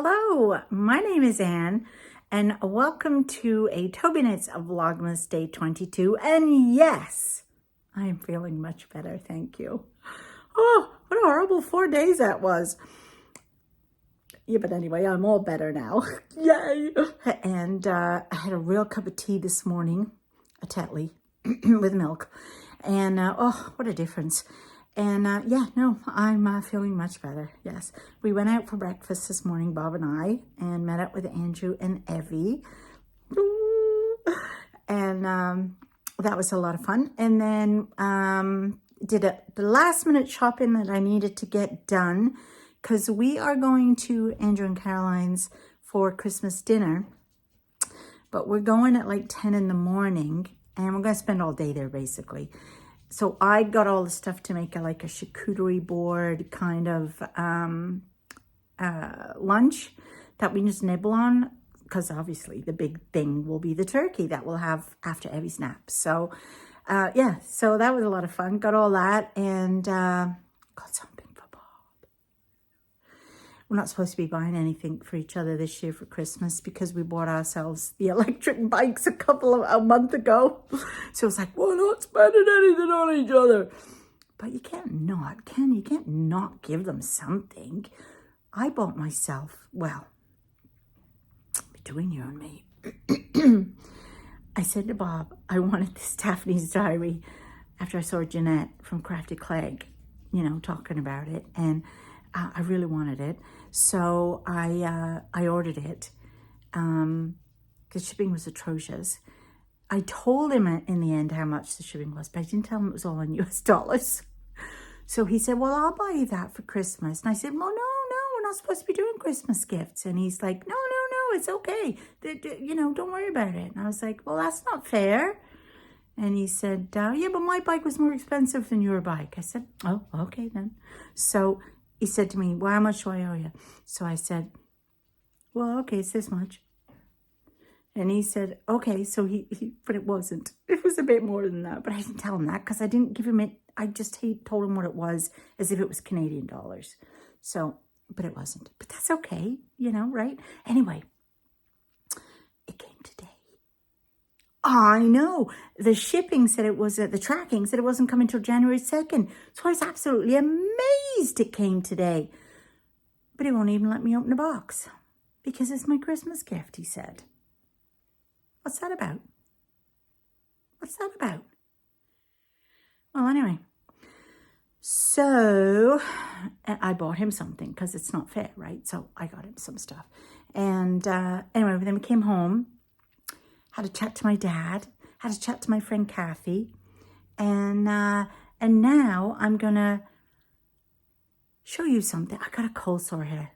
Hello, my name is Anne, and welcome to a Tobyknits Vlogmas Day 22. And yes, I am feeling much better, thank you. Oh, what a horrible 4 days that was. Yeah, but anyway, I'm all better now. Yay! And I had a real cup of tea this morning, a Tetley with milk. And oh, what a difference. And yeah, no, I'm feeling much better, yes. We went out for breakfast this morning, Bob and I, and met up with Andrew and Evie. And that was a lot of fun. And then did the last minute shopping that I needed to get done, because we are going to Andrew and Caroline's for Christmas dinner. But we're going at like 10 in the morning, and we're going to spend all day there, basically. So I got all the stuff to make a charcuterie board kind of lunch that we just nibble on, because obviously the big thing will be the turkey that we'll have after Evie's nap. So yeah, so that was a lot of fun. Got all that and got something for Bob. We're not supposed to be buying anything for each other this year for Christmas because we bought ourselves the electric bikes a month ago. So it's like, we're not spending anything on each other. But you can't not, can you? You can't not give them something. I bought myself, well, between you and me, I said to Bob, I wanted this Daphne's Diary after I saw Jeanette from Crafty Clegg, you know, talking about it. And I really wanted it. So I ordered it because shipping was atrocious. I told him in the end how much the shipping was, but I didn't tell him it was all in US dollars. So he said, well, I'll buy you that for Christmas. And I said, well, no, we're not supposed to be doing Christmas gifts. And he's like, no, it's okay. You know, don't worry about it. And I was like, well, that's not fair. And he said, yeah, but my bike was more expensive than your bike. I said, oh, okay then. So he said to me, well, how much do I owe you? So I said, well, okay, it's this much. And he said, okay, so but it wasn't. It was a bit more than that. But I didn't tell him that because I didn't give him it. I just told him what it was as if it was Canadian dollars. So, but it wasn't. But that's okay, you know, right? Anyway, it came today. I know. The shipping said it was, the tracking said it wasn't coming till January 2nd. So I was absolutely amazed it came today. But he won't even let me open the box because it's my Christmas gift, he said. What's that about? What's that about? Well, anyway. So I bought him something because it's not fair, right? So I got him some stuff. And anyway, then we came home. Had a chat to my dad, had a chat to my friend Kathy, and now I'm gonna show you something. I got a cold sore here,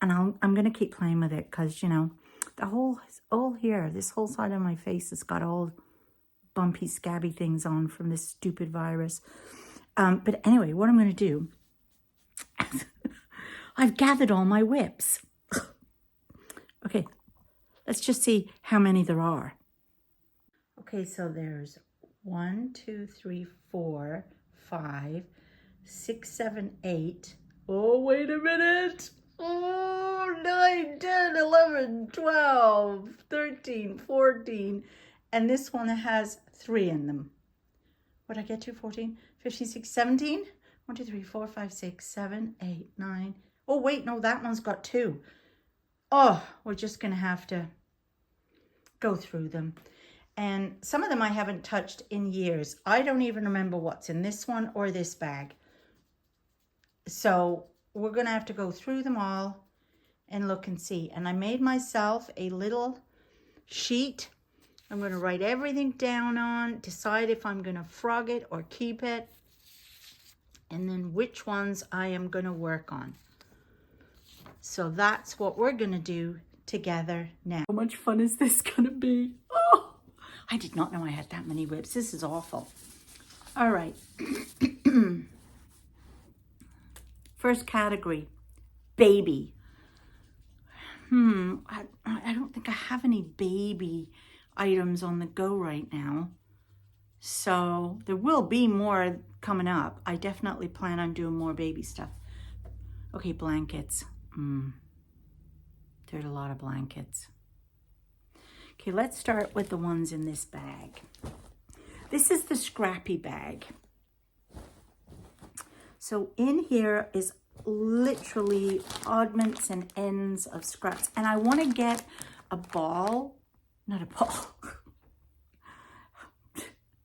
and I'm gonna keep playing with it because, you know, the all here, this whole side of my face has got all bumpy, scabby things on from this stupid virus. But anyway, what I'm gonna do, I've gathered all my whips. Okay. Let's just see how many there are. Okay, so there's 1, 2, 3, 4, 5, 6, 7, 8. Oh, wait a minute. Oh, 9, 10, 11, 12, 13, 14. And this one has 3 in them. What did I get to? 14, 15, 16, 17? 1, 2, 3, 4, 5, 6, 7, 8, 9. Oh, wait, no, that one's got 2. Oh, we're just going to have to go through them. And some of them I haven't touched in years. I don't even remember what's in this one or this bag. So we're going to have to go through them all and look and see. And I made myself a little sheet. I'm going to write everything down on, decide if I'm going to frog it or keep it, and then which ones I am going to work on. So that's what we're going to do together now. How much fun is this going to be? Oh, I did not know I had that many whips. This is awful. All right. First category, baby. I don't think I have any baby items on the go right now. So there will be more coming up. I definitely plan on doing more baby stuff. Okay, blankets. cleared a lot of blankets. Okay, let's start with the ones in this bag. This is the scrappy bag. So in here is literally oddments and ends of scraps. And I want to get a ball, not a ball,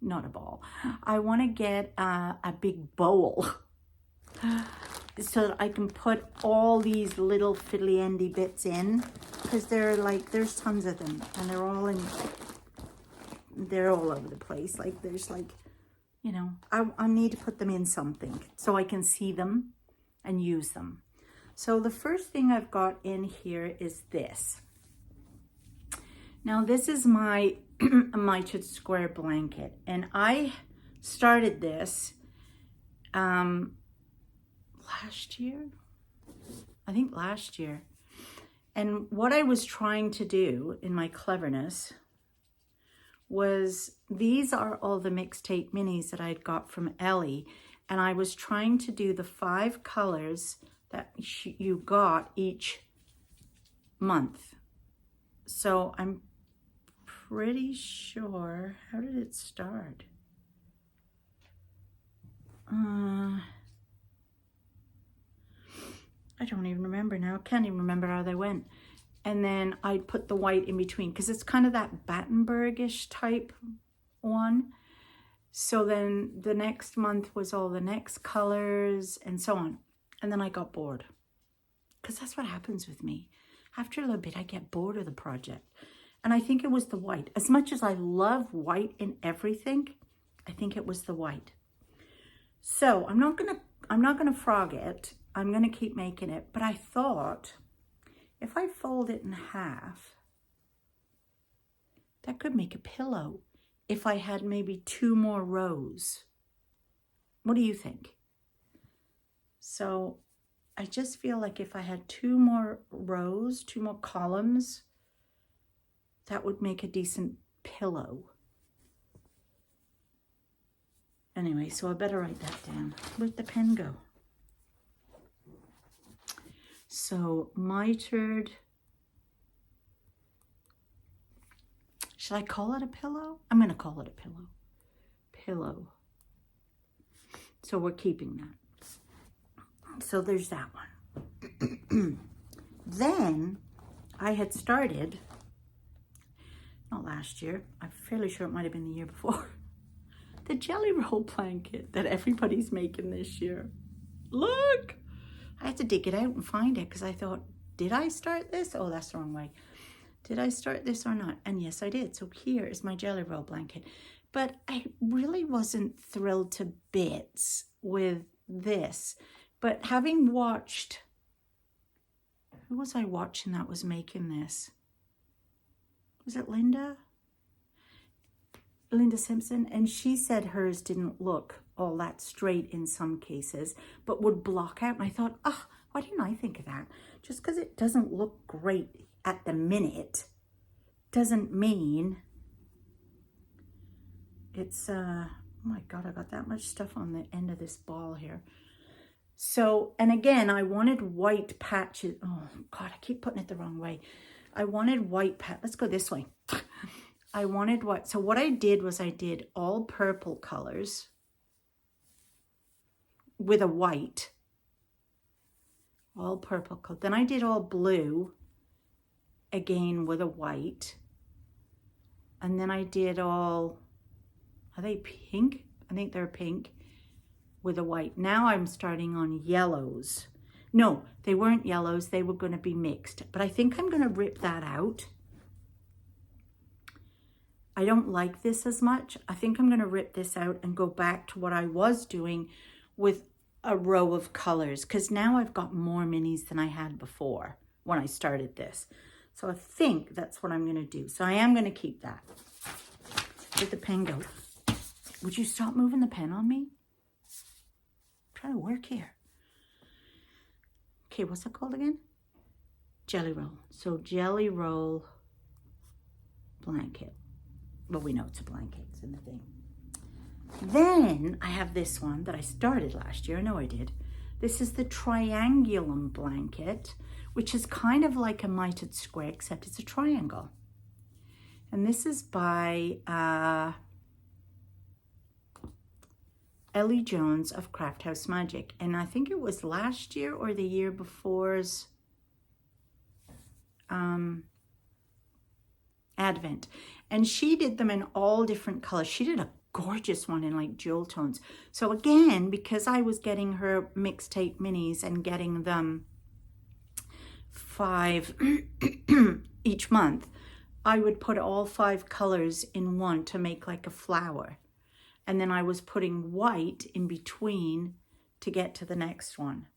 not a ball. I want to get a big bowl so that I can put all these little fiddly-endy bits in, because they're like, there's tons of them, and they're all over the place. Like, there's like, you know, I need to put them in something so I can see them and use them. So the first thing I've got in here is this. Now this is my mitered square blanket, and I started this last year, I think last year. And what I was trying to do in my cleverness was, these are all the mixtape minis that I'd got from Ellie, and I was trying to do the 5 colors that you got each month. So I'm pretty sure, how did it start? I don't even remember now. Can't even remember how they went. And then I put the white in between, because it's kind of that Battenberg-ish type one. So then the next month was all the next colors and so on. And then I got bored, because that's what happens with me. After a little bit, I get bored of the project. And I think it was the white. As much as I love white in everything, I think it was the white. So I'm not gonna frog it. I'm gonna keep making it. But I thought, if I fold it in half, that could make a pillow if I had maybe 2 more rows. What do you think? So I just feel like if I had 2 more rows, 2 more columns, that would make a decent pillow. Anyway, so I better write that down. Where'd the pen go? So mitered. Should I call it a pillow? I'm going to call it a pillow. Pillow. So we're keeping that. So there's that one. Then I had started, not last year, I'm fairly sure it might have been the year before, the jelly roll blanket that everybody's making this year. Look! I had to dig it out and find it, because I thought, did I start this? Oh, that's the wrong way. Did I start this or not? And yes, I did. So here is my jelly roll blanket. But I really wasn't thrilled to bits with this. But having watched, who was I watching that was making this? Was it Linda? Linda Simpson? And she said hers didn't look all that straight in some cases, but would block out. And I thought, oh, why didn't I think of that? Just because it doesn't look great at the minute doesn't mean it's, oh my God, I got that much stuff on the end of this ball here. So, and again, I wanted white patches. Oh God, I keep putting it the wrong way. I wanted white patches. Let's go this way. I wanted white. So what I did was I did all purple colors with a white. All purple color. Then I did all blue, again with a white. And then I did all, are they pink? I think they're pink with a white. Now I'm starting on yellows. No, they weren't yellows. They were going to be mixed. But I think I'm going to rip that out. I don't like this as much. I think I'm going to rip this out and go back to what I was doing with a row of colors, because now I've got more minis than I had before when I started this. So I think that's what I'm going to do. So I am going to keep that. Where'd the pen go? Would you stop moving the pen on me? I'm trying to work here. Okay, what's that called again? Jelly roll. So jelly roll blanket. Well, we know it's a blanket. It's in the thing. Then I have this one that I started last year. I know I did. This is the triangulum blanket, which is kind of like a mitered square, except it's a triangle. And this is by Ellie Jones of Craft House Magic. And I think it was last year or the year before's Advent. And she did them in all different colors. She did a gorgeous one in like jewel tones. So again, because I was getting her mixtape minis and getting them 5 each month, I would put all 5 colors in one to make like a flower. And then I was putting white in between to get to the next one.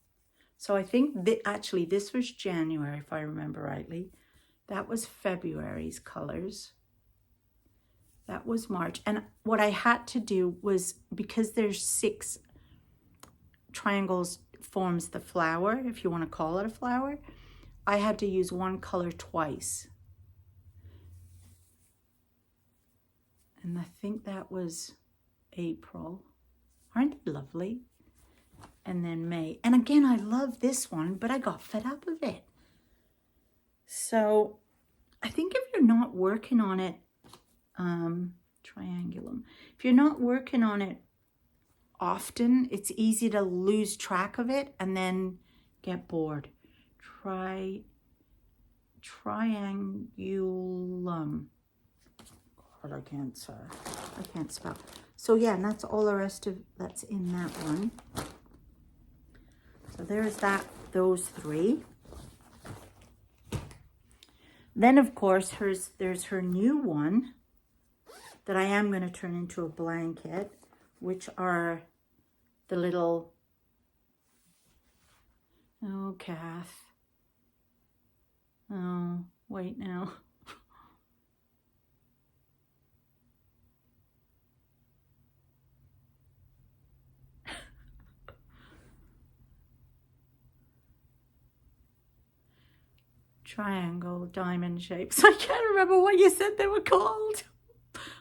So I think that actually this was January, if I remember rightly. That was February's colors. That was March. And what I had to do was, because there's 6 triangles forms the flower, if you want to call it a flower, I had to use one color twice. And I think that was April. Aren't they lovely? And then May. And again, I love this one, but I got fed up with it. So I think if you're not working on it, triangulum, if you're not working on it often, it's easy to lose track of it and then get bored. Triangulum. God, I can't spell. So yeah, and that's all the rest of that's in that one. So there's that, those 3. Then of course there's her new one that I am going to turn into a blanket, which are the little, oh, Kath. Oh, wait now. Triangle, diamond shapes. I can't remember what you said they were called.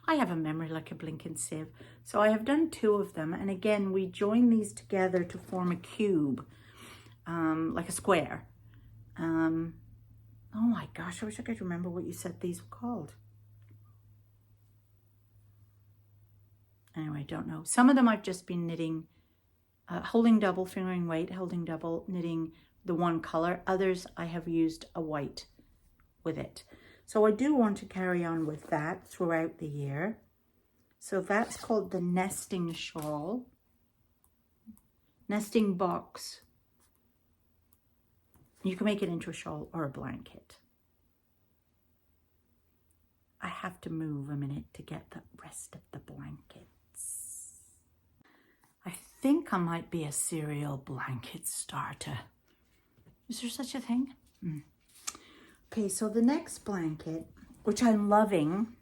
I have a memory like a blinking sieve. So I have done 2 of them. And again, we join these together to form a cube, like a square. Oh my gosh, I wish I could remember what you said these were called. Anyway, don't know. Some of them I've just been knitting, holding double, fingering weight, holding double, knitting the one color. Others I have used a white with it. So I do want to carry on with that throughout the year. So that's called the nesting shawl. Nesting box. You can make it into a shawl or a blanket. I have to move a minute to get the rest of the blankets. I think I might be a serial blanket starter. Is there such a thing? Okay, so the next blanket, which I'm loving,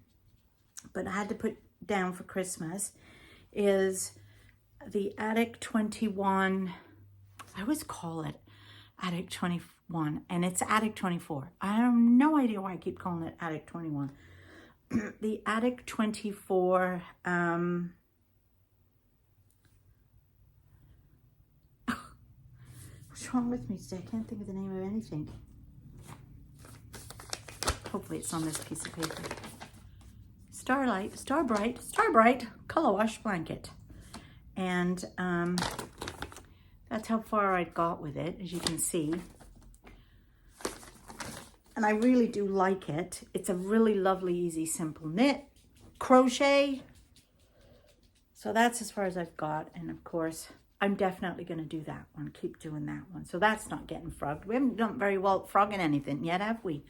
but I had to put down for Christmas, is the Attic 21. I always call it Attic 21, and it's Attic 24. I have no idea why I keep calling it Attic 21. The Attic 24, what's wrong with me today? I can't think of the name of anything. Hopefully it's on this piece of paper. Starbright color wash blanket. And that's how far I got with it, as you can see. And I really do like it. It's a really lovely, easy, simple knit. Crochet. So that's as far as I've got. And of course, I'm definitely going to do that one. Keep doing that one. So that's not getting frogged. We haven't done very well at frogging anything yet, have we?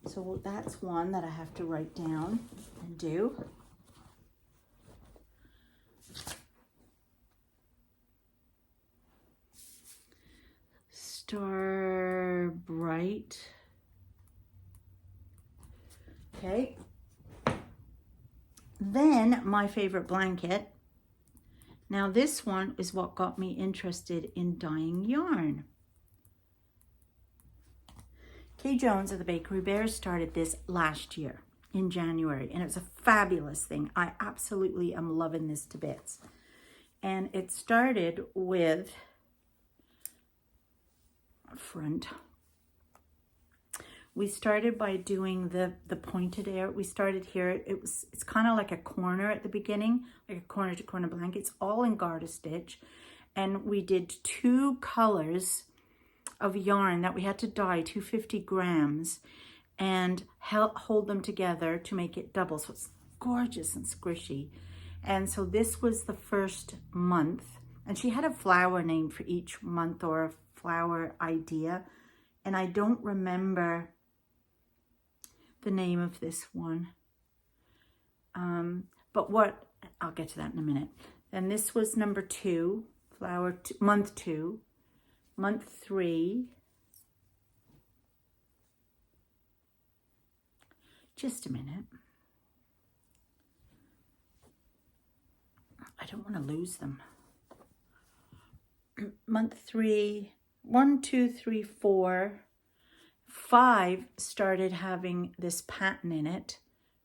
So that's one that I have to write down and do. Starbright. Okay. Then my favorite blanket. Now this one is what got me interested in dyeing yarn. Kay Jones of the Bakery Bears started this last year in January, and it's a fabulous thing. I absolutely am loving this to bits. And it started with front. We started by doing the pointed area. We started here. It's kind of like a corner at the beginning, like a corner to corner blanket. It's all in garter stitch. And we did 2 colors of yarn that we had to dye, 250 grams, and hold them together to make it double. So it's gorgeous and squishy. And so this was the first month. And she had a flower name for each month, or a flower idea. And I don't remember the name of this one. But I'll get to that in a minute. And this was number 2, month 2, month 3. Just a minute. I don't want to lose them. Month 3, 1, 2, 3, 4. 5 started having this pattern in it,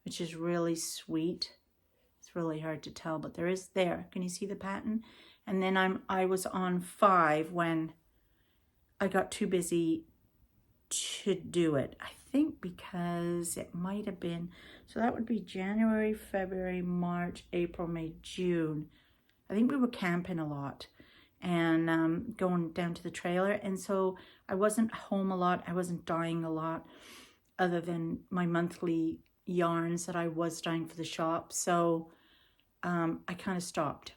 which is really sweet. It's really hard to tell, but there. Can you see the pattern? And then I was on 5 when I got too busy to do it. I think because it might have been, so that would be January, February, March, April, May, June. I think we were camping a lot and going down to the trailer. And so I wasn't home a lot. I wasn't dyeing a lot other than my monthly yarns that I was dyeing for the shop. So I kind of stopped.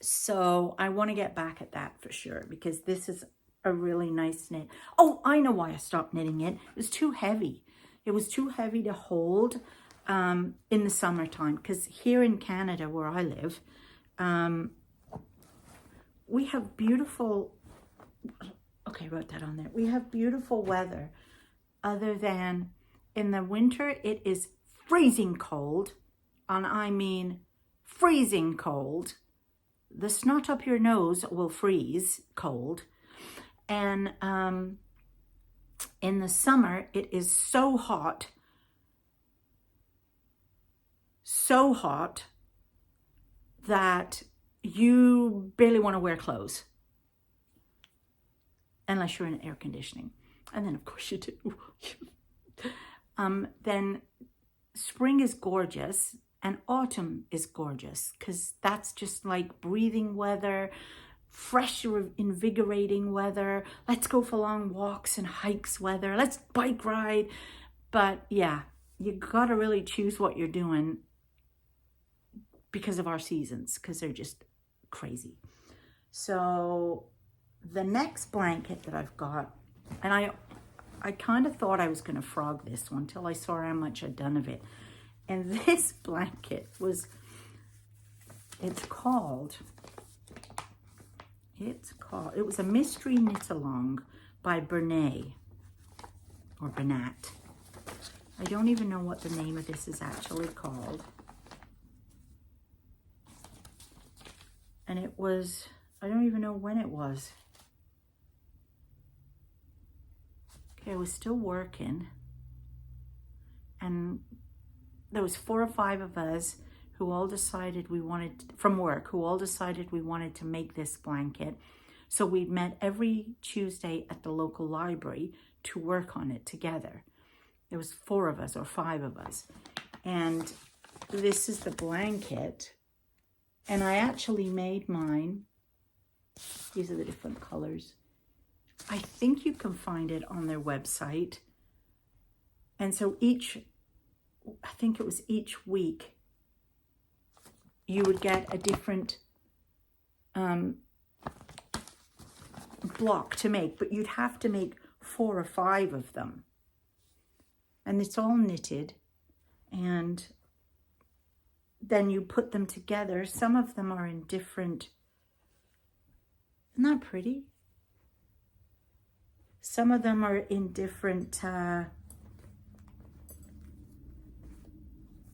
So I want to get back at that for sure, because this is a really nice knit. Oh, I know why I stopped knitting it. It was too heavy. It was too heavy to hold in the summertime, because here in Canada where I live, we have beautiful, okay, I wrote that on there. We have beautiful weather, other than in the winter, it is freezing cold, and I mean freezing cold. The snot up your nose will freeze cold. And in the summer, it is so hot that you barely want to wear clothes, unless you're in air conditioning. And then of course you do. Then spring is gorgeous and autumn is gorgeous, because that's just like breathing weather, fresh, invigorating weather. Let's go for long walks and hikes weather. Let's bike ride. But yeah, you gotta really choose what you're doing because of our seasons, because they're just crazy. So the next blanket that I've got, and I kind of thought I was going to frog this one till I saw how much I'd done of it. And this blanket was, it was a mystery knit along by Bernat. I don't even know what the name of this is actually called. And it was, I don't even know when it was. Okay, I was still working. And there was 4 or 5 of us who all decided we wanted, from work, who all decided we wanted to make this blanket. So we met every Tuesday at the local library to work on it together. There was 4 of us or 5 of us. And this is the blanket. And I actually made mine. These are the different colors. I think you can find it on their website. And so I think it was each week, you would get a different block to make, but you'd have to make 4 or 5 of them. And it's all knitted, and then you put them together. Some of them are in different, isn't that pretty? Some of them are in different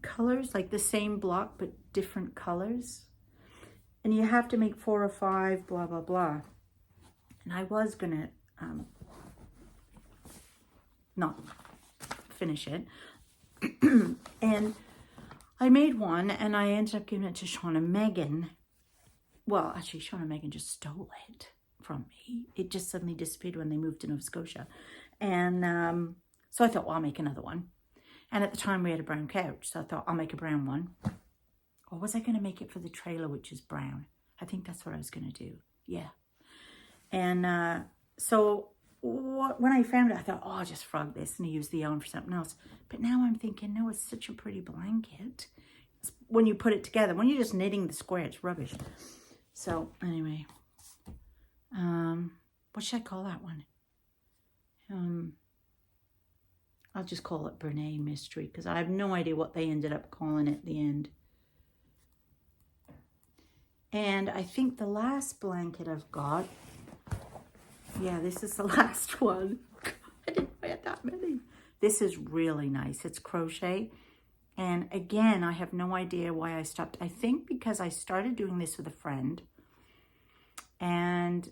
colors, like the same block, but different colors. And you have to make 4 or 5, blah, blah, blah. And I was gonna not finish it. And I made one, and I ended up giving it to Sean and Megan. well, actually, Sean and Megan just stole it from me. It just suddenly disappeared when they moved to Nova Scotia. And so I thought, well, I'll make another one. And at the time, we had a brown couch. So I thought, I'll make a brown one. Or was I going to make it for the trailer, which is brown? I think that's what I was going to do. Yeah. And so when I found it, I thought, oh, I'll just frog this and use the yarn for something else. But now I'm thinking, no, it's such a pretty blanket. When you put it together, when you're just knitting the square, it's rubbish. So anyway, what should I call that one? I'll just call it Brene Mystery, because I have no idea what they ended up calling it at the end. And I think the last blanket I've got, yeah, this is the last one. I didn't know I had that many. This is really nice. It's crochet. And again, I have no idea why I stopped. I think because I started doing this with a friend. And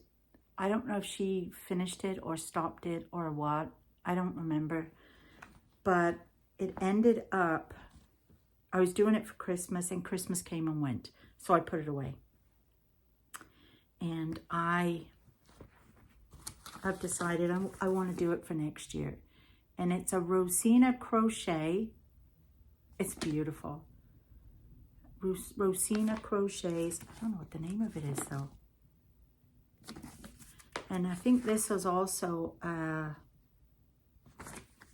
I don't know if she finished it or stopped it or what. I don't remember. But it ended up, I was doing it for Christmas and Christmas came and went. So I put it away. And I've decided I want to do it for next year. And it's a Rosina crochet. It's beautiful. Rosina crochets. I don't know what the name of it is though. And I think this was also,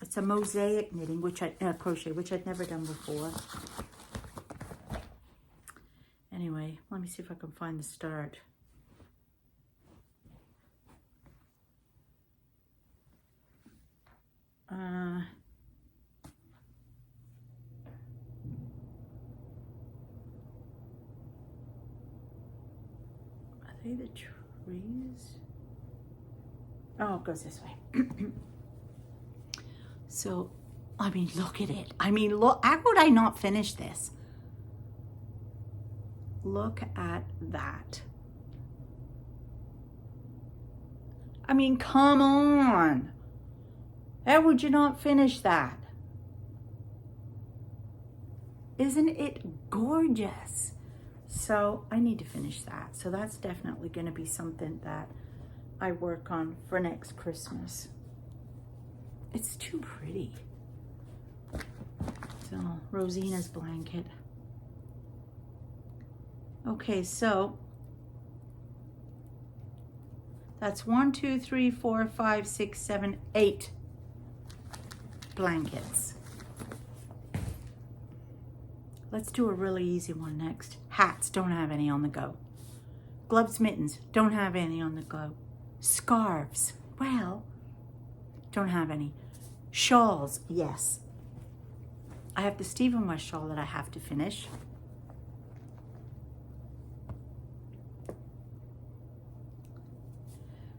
it's a mosaic knitting, crochet, which I'd never done before. Anyway, let me see if I can find the start. Are they the trees? Oh, it goes this way. So, I mean, look at it. I mean, look, how would I not finish this? Look at that. I mean, come on. How would you not finish that? Isn't it gorgeous? So I need to finish that. So that's definitely going to be something that I work on for next Christmas. It's too pretty. So Rosina's blanket. Okay, so that's 1, 2, 3, 4, 5, 6, 7, 8 blankets. Let's do a really easy one next. Hats, don't have any on the go. Gloves, mittens, don't have any on the go. Scarves, well, don't have any. Shawls, yes. I have the Stephen West shawl that I have to finish.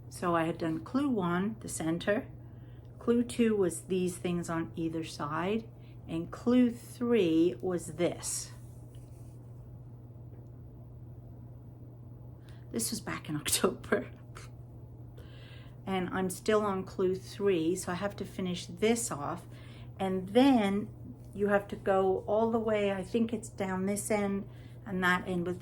So I had done clue 1, the center. Clue 2 was these things on either side. And clue 3 was this. This was back in October. And I'm still on clue 3, so I have to finish this off. And then you have to go all the way, I think it's down this end and that end with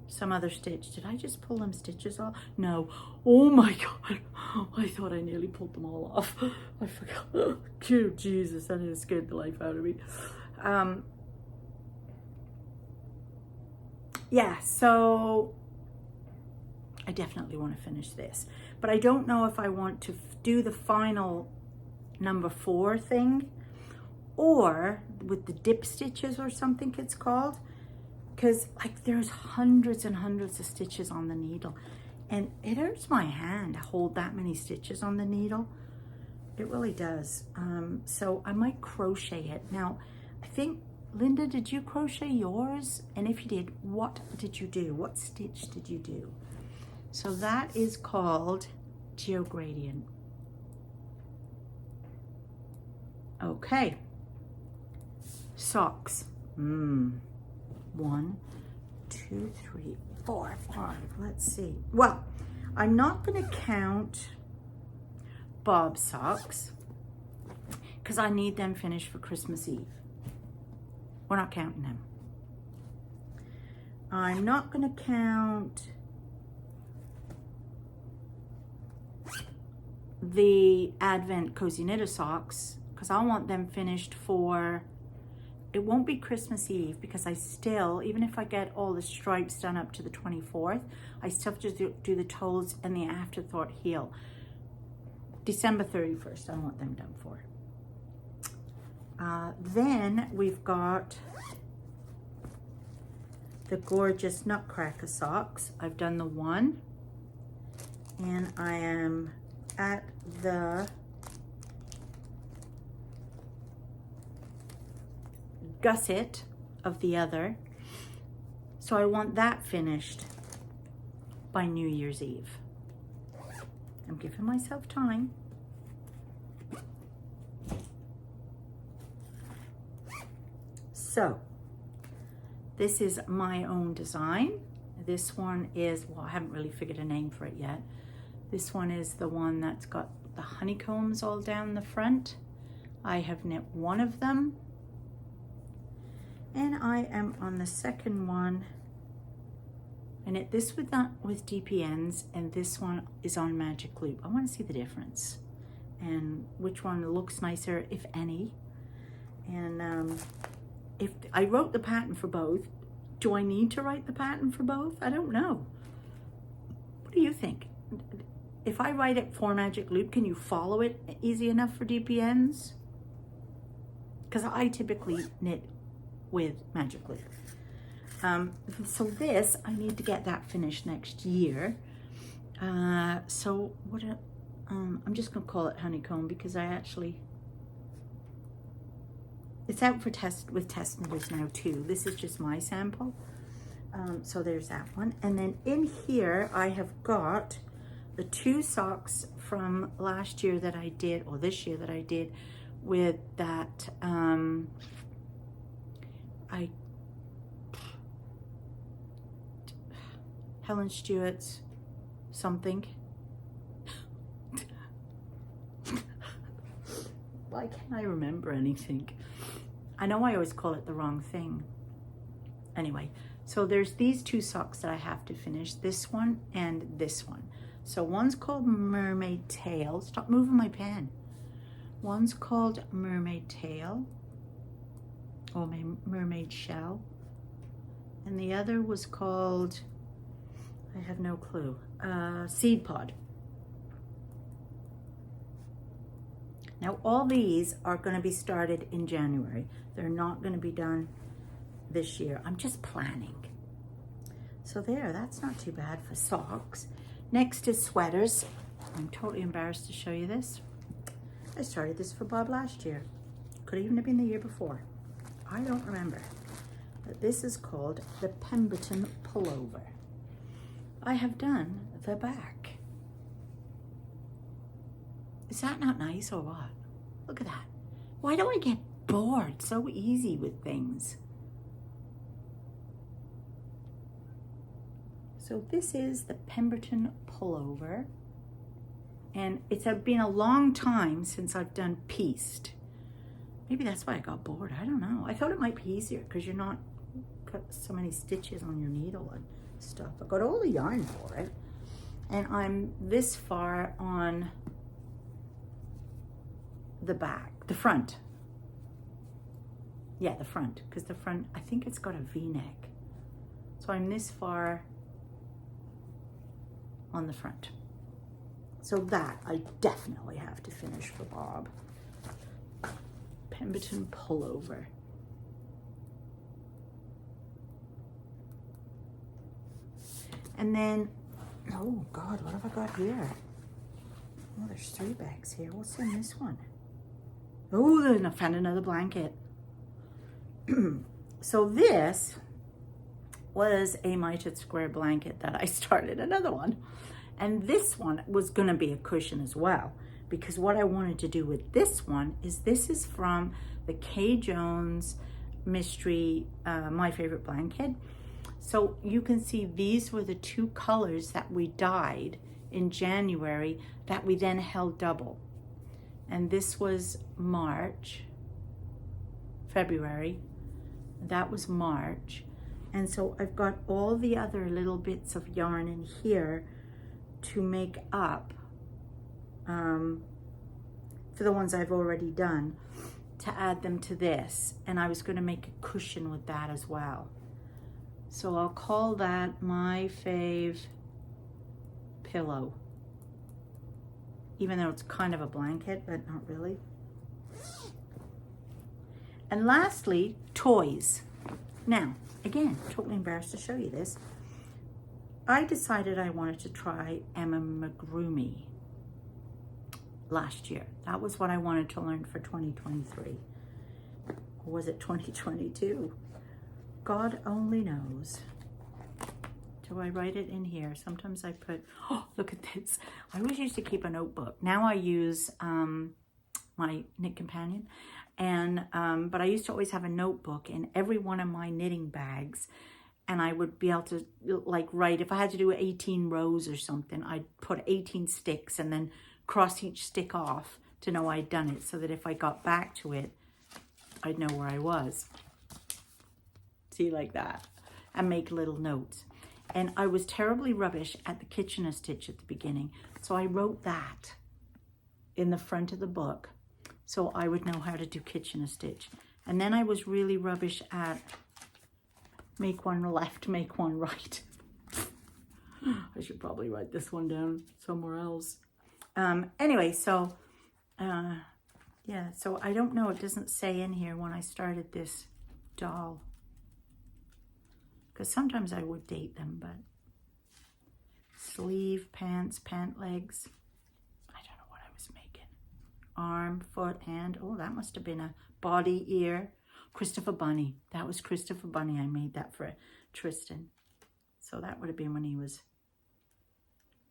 some other stitch. Did I just pull them stitches off? No. Oh my God. I thought I nearly pulled them all off. I forgot. Oh, Jesus, that has scared the life out of me. Yeah, so I definitely want to finish this. But I don't know if I want to do the final number 4 thing or with the dip stitches or something it's called. Because like there's hundreds and hundreds of stitches on the needle. And it hurts my hand to hold that many stitches on the needle. It really does. So I might crochet it. Now, I think, Linda, did you crochet yours? And if you did, what did you do? What stitch did you do? So that is called Geogradient. Okay. Socks. 1, 2, 3, 4, 5. Let's see. Well, I'm not going to count Bob socks because I need them finished for Christmas Eve. We're not counting them. I'm not going to count the Advent Cozy Knitter socks because I want them finished for, it won't be Christmas Eve because I still, even if I get all the stripes done up to the 24th, I still have to do the toes and the afterthought heel. December 31st, I want them done for. Then we've got the gorgeous Nutcracker socks. I've done the one, and I am at the gusset of the other. So I want that finished by New Year's Eve. I'm giving myself time. So this is my own design. This one is, well, I haven't really figured a name for it yet. This one is the one that's got the honeycombs all down the front. I have knit one of them. And I am on the second one. I knit this with DPNs, and this one is on magic loop. I want to see the difference and which one looks nicer, if any. And if I wrote the pattern for both, do I need to write the pattern for both? I don't know. What do you think? If I write it for magic loop, can you follow it easy enough for DPNs? Because I typically knit with magic loop. So this, I need to get that finished next year. So what? I'm just gonna call it honeycomb because I actually, it's out for test with test knitters now too. This is just my sample. So there's that one. And then in here, I have got the two socks from last year that I did, or this year that I did, with that, Helen Stewart's something. Why can't I remember anything? I know I always call it the wrong thing. Anyway, so there's these two socks that I have to finish, this one and this one. So one's called Mermaid Tail. Stop moving my pen. One's called Mermaid Tail, or Mermaid Shell. And the other was called, I have no clue, Seed Pod. Now all these are going to be started in January. They're not going to be done this year. I'm just planning. So there, that's not too bad for socks. Next is sweaters. I'm totally embarrassed to show you this. I started this for Bob last year. Could even have been the year before. I don't remember. But this is called the Pemberton Pullover. I have done the back. Is that not nice or what? Look at that. Why do I get bored so easy with things? So this is the Pemberton Pullover. And it's been a long time since I've done pieced. Maybe that's why I got bored. I don't know. I thought it might be easier because you're not got so many stitches on your needle and stuff. I got all the yarn for it. And I'm this far on the back, the front. Yeah, the front, because the front, I think it's got a V-neck. So I'm this far on the front. So that I definitely have to finish for Bob. Pemberton Pullover. And then, oh God, what have I got here? Oh, there's 3 bags here. What's in this one? Oh, then I found another blanket. So this was a mitered square blanket that I started another one. And this one was gonna be a cushion as well, because what I wanted to do with this one is, this is from the Kay Jones Mystery, My Favorite Blanket. So you can see these were the 2 colors that we dyed in January that we then held double. And this was February, that was March. And so I've got all the other little bits of yarn in here to make up for the ones I've already done, to add them to this. And I was going to make a cushion with that as well. So I'll call that my fave pillow. Even though it's kind of a blanket, but not really. And lastly, toys. Now, again, totally embarrassed to show you this. I decided I wanted to try Amigurumi last year. That was what I wanted to learn for 2023. Or was it 2022? God only knows. Do I write it in here? Sometimes I put, oh, look at this. I always used to keep a notebook. Now I use my knit companion. And but I used to always have a notebook in every one of my knitting bags, and I would be able to like write, if I had to do 18 rows or something, I'd put 18 sticks and then cross each stick off to know I'd done it, so that if I got back to it, I'd know where I was. See, like that, and make little notes. And I was terribly rubbish at the kitchen stitch at the beginning, so I wrote that in the front of the book, so I would know how to do kitchen stitch. And then I was really rubbish at make one left, make one right. I should probably write this one down somewhere else. Anyway, so yeah, so I don't know, it doesn't say in here when I started this doll, because sometimes I would date them, but sleeve, pants, pant legs, I don't know what I was making. Arm, foot, hand. Oh, that must have been a body, ear. Christopher Bunny. That was Christopher Bunny. I made that for Tristan. So that would have been when he was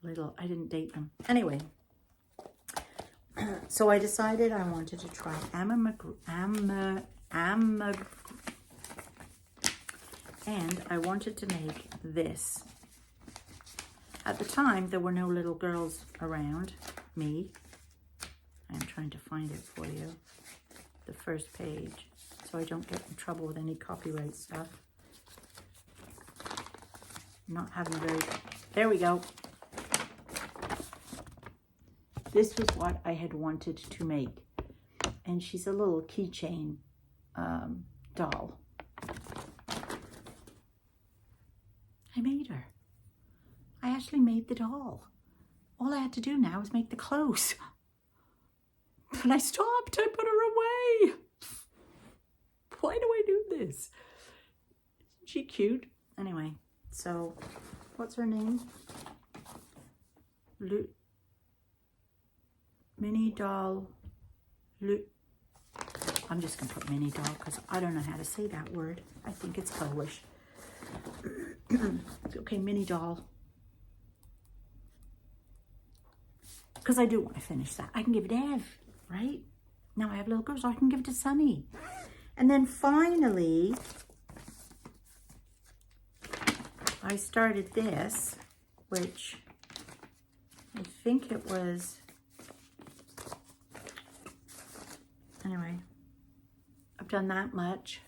little. I didn't date them. Anyway, so I decided I wanted to try and I wanted to make this. At the time, there were no little girls around me. I'm trying to find it for you, the first page, so I don't get in trouble with any copyright stuff. I'm not having very, there we go. This was what I had wanted to make. And she's a little keychain doll. I made her. I actually made the doll. All I had to do now is make the clothes. But I stopped. I put her away. Why do I do this? Isn't she cute? Anyway, so what's her name? Mini doll. I'm just going to put mini doll because I don't know how to say that word. I think it's Polish. Okay, mini doll. Because I do want to finish that. I can give it to Ev, right? Now I have little girls, so I can give it to Sunny. And then finally, I started this, which I think it was, anyway, I've done that much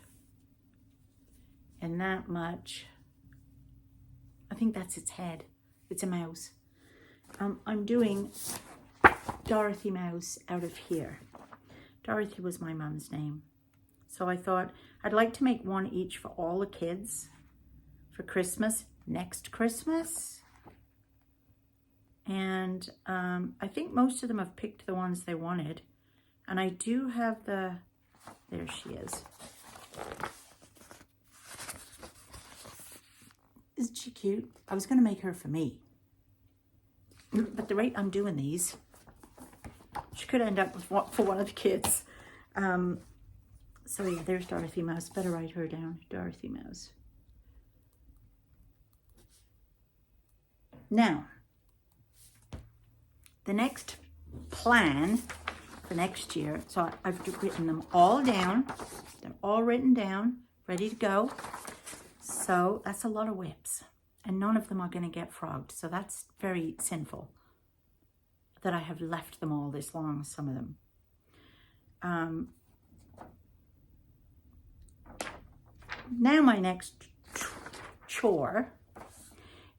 and that much. I think that's its head. It's a mouse. I'm doing Dorothy Mouse out of here. Dorothy was my mom's name. So I thought I'd like to make one each for all the kids for Christmas, next Christmas. And I think most of them have picked the ones they wanted. And I do have the, there she is. Isn't she cute? I was going to make her for me. But the rate I'm doing these, she could end up with one for one of the kids. So yeah, there's Dorothy Mouse. Better write her down, Dorothy Mouse. Now, the next plan for next year, so I've written them all down. They're all written down, ready to go. So that's a lot of whips. And none of them are going to get frogged. So that's very sinful that I have left them all this long, some of them. Now my next chore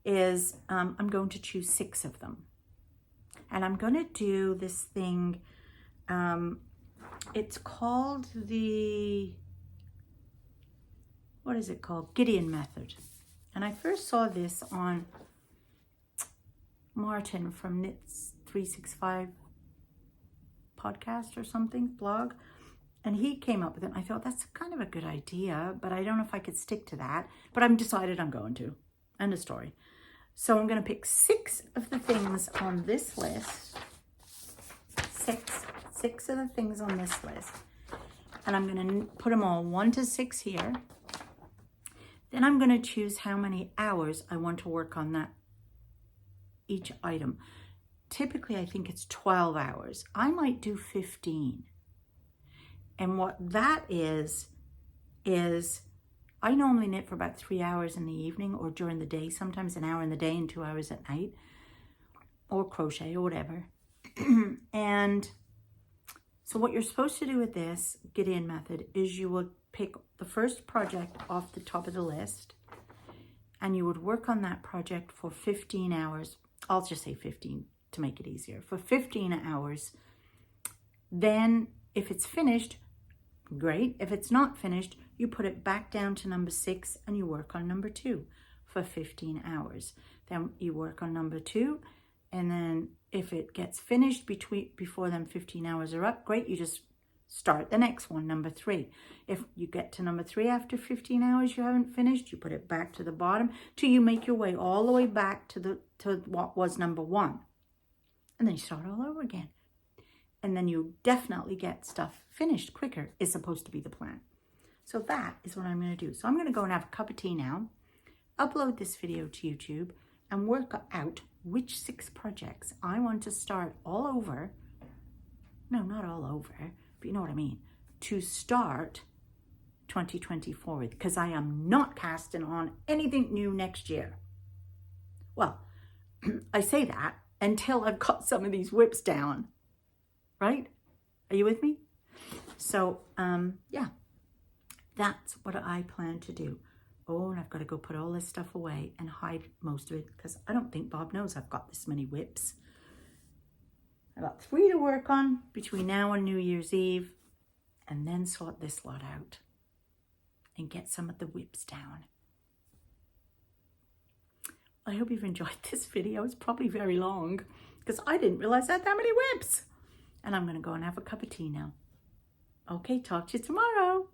is I'm going to choose 6 of them. And I'm going to do this thing, it's called what is it called? Gideon method. And I first saw this on Martin from Knits 365 podcast or something, blog. And he came up with it. And I thought that's kind of a good idea, but I don't know if I could stick to that. But I'm decided I'm going to. End of story. So I'm going to pick 6 of the things on this list. Six of the things on this list. And I'm going to put them all 1 to 6 here. Then I'm going to choose how many hours I want to work on that each item. Typically, I think it's 12 hours. I might do 15. And what that is I normally knit for about 3 hours in the evening or during the day, sometimes an hour in the day and 2 hours at night, or crochet or whatever. And so what you're supposed to do with this Gideon method is you would pick the first project off the top of the list and you would work on that project for 15 hours. I'll just say 15 to make it easier. For 15 hours. Then if it's finished, great. If it's not finished, you put it back down to number 6 and you work on number 2 for 15 hours. Then you work on number 2, and then if it gets finished before them 15 hours are up, great, you just start the next one, number 3. If you get to number 3 after 15 hours you haven't finished, you put it back to the bottom till you make your way all the way back to what was number 1. And then you start all over again. And then you definitely get stuff finished quicker, is supposed to be the plan. So that is what I'm going to do. So I'm going to go and have a cup of tea now, upload this video to YouTube, and work out which 6 projects I want to start all over. No, not all over, but you know what I mean. To start 2024 with, because I am not casting on anything new next year. Well, I say that until I've got some of these whips down. Right? Are you with me? So, yeah, that's what I plan to do. Oh, and I've got to go put all this stuff away and hide most of it because I don't think Bob knows I've got this many whips. I've got 3 to work on between now and New Year's Eve, and then sort this lot out and get some of the whips down. I hope you've enjoyed this video. It's probably very long because I didn't realize I had that many whips. And I'm going to go and have a cup of tea now. Okay, talk to you tomorrow.